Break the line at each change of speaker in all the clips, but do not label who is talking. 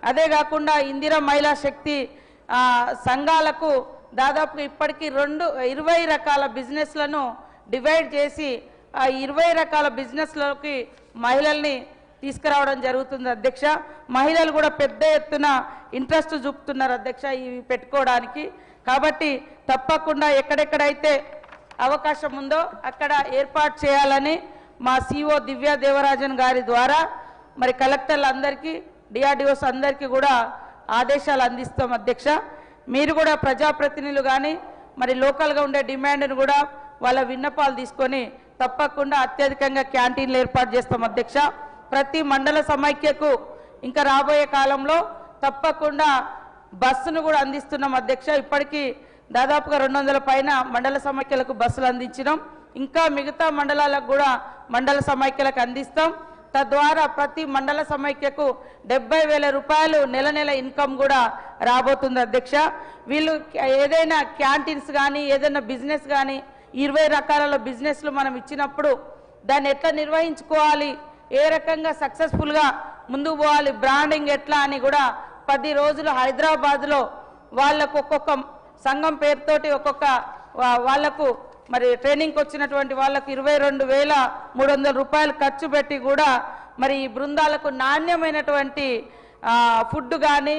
అదే కాకుండా ఇందిరా మహిళా శక్తి సంఘాలకు దాదాపు ఇప్పటికీ 20 రకాల బిజినెస్లను డివైడ్ చేసి ఆ 20 రకాల బిజినెస్లకి మహిళల్ని తీసుకురావడం జరుగుతుంది అధ్యక్ష. మహిళలు కూడా పెద్ద ఎత్తున ఇంట్రెస్ట్ చూపుతున్నారు అధ్యక్ష ఇవి పెట్టుకోవడానికి. కాబట్టి తప్పకుండా ఎక్కడెక్కడైతే అవకాశం ఉందో అక్కడ ఏర్పాటు చేయాలని మా సిఓ దివ్య దేవరాజన్ గారి ద్వారా మరి కలెక్టర్లందరికీ డిఆర్డిఓస్ అందరికీ కూడా ఆదేశాలు అందిస్తాం అధ్యక్ష. మీరు కూడా ప్రజాప్రతినిధులు కానీ మరి లోకల్గా ఉండే డిమాండ్ను కూడా వాళ్ళ విన్నపాలు తీసుకొని తప్పకుండా అత్యధికంగా క్యాంటీన్లు ఏర్పాటు చేస్తాం అధ్యక్ష. ప్రతి మండల సమైక్యకు ఇంకా రాబోయే కాలంలో తప్పకుండా బస్సును కూడా అందిస్తున్నాం అధ్యక్ష. ఇప్పటికీ దాదాపుగా 200 పైన మండల సమైక్యలకు బస్సులు అందించినాం. ఇంకా మిగతా మండలాలకు కూడా మండల సమైక్యలకు అందిస్తాం. తద్వారా ప్రతి మండల సమైక్యకు 70,000 రూపాయలు నెల నెల ఇన్కమ్ కూడా రాబోతుంది అధ్యక్ష. వీళ్ళు ఏదైనా క్యాంటీన్స్ కానీ ఏదైనా బిజినెస్ కానీ 20 రకాల బిజినెస్లు మనం ఇచ్చినప్పుడు దాన్ని ఎట్లా నిర్వహించుకోవాలి, ఏ రకంగా సక్సెస్ఫుల్గా ముందుకు పోవాలి, బ్రాండింగ్ ఎట్లా అని కూడా 10 రోజులు హైదరాబాద్లో వాళ్ళకు ఒక్కొక్క సంఘం పేరుతోటి ఒక్కొక్క వాళ్లకు మరి ట్రైనింగ్కి వచ్చినటువంటి వాళ్ళకు 22,300 రూపాయలు ఖర్చు పెట్టి కూడా మరి ఈ బృందాలకు నాణ్యమైనటువంటి ఫుడ్ కానీ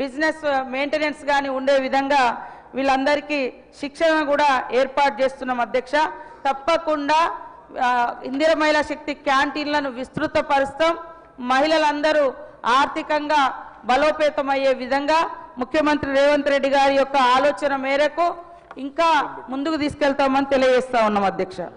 బిజినెస్ మెయింటెనెన్స్ కానీ ఉండే విధంగా వీళ్ళందరికీ శిక్షణ కూడా ఏర్పాటు చేస్తున్నాం అధ్యక్ష. తప్పకుండా ఇందిరా మహిళా శక్తి క్యాంటీన్లను విస్తృతపరుస్తాం. మహిళలందరూ ఆర్థికంగా బలోపేతమయ్యే విధంగా ముఖ్యమంత్రి రేవంత్ రెడ్డి గారి యొక్క ఆలోచన మేరకు ఇంకా ముందుకు తీసుకెళ్తామని తెలియజేస్తా ఉన్నాం అధ్యక్ష.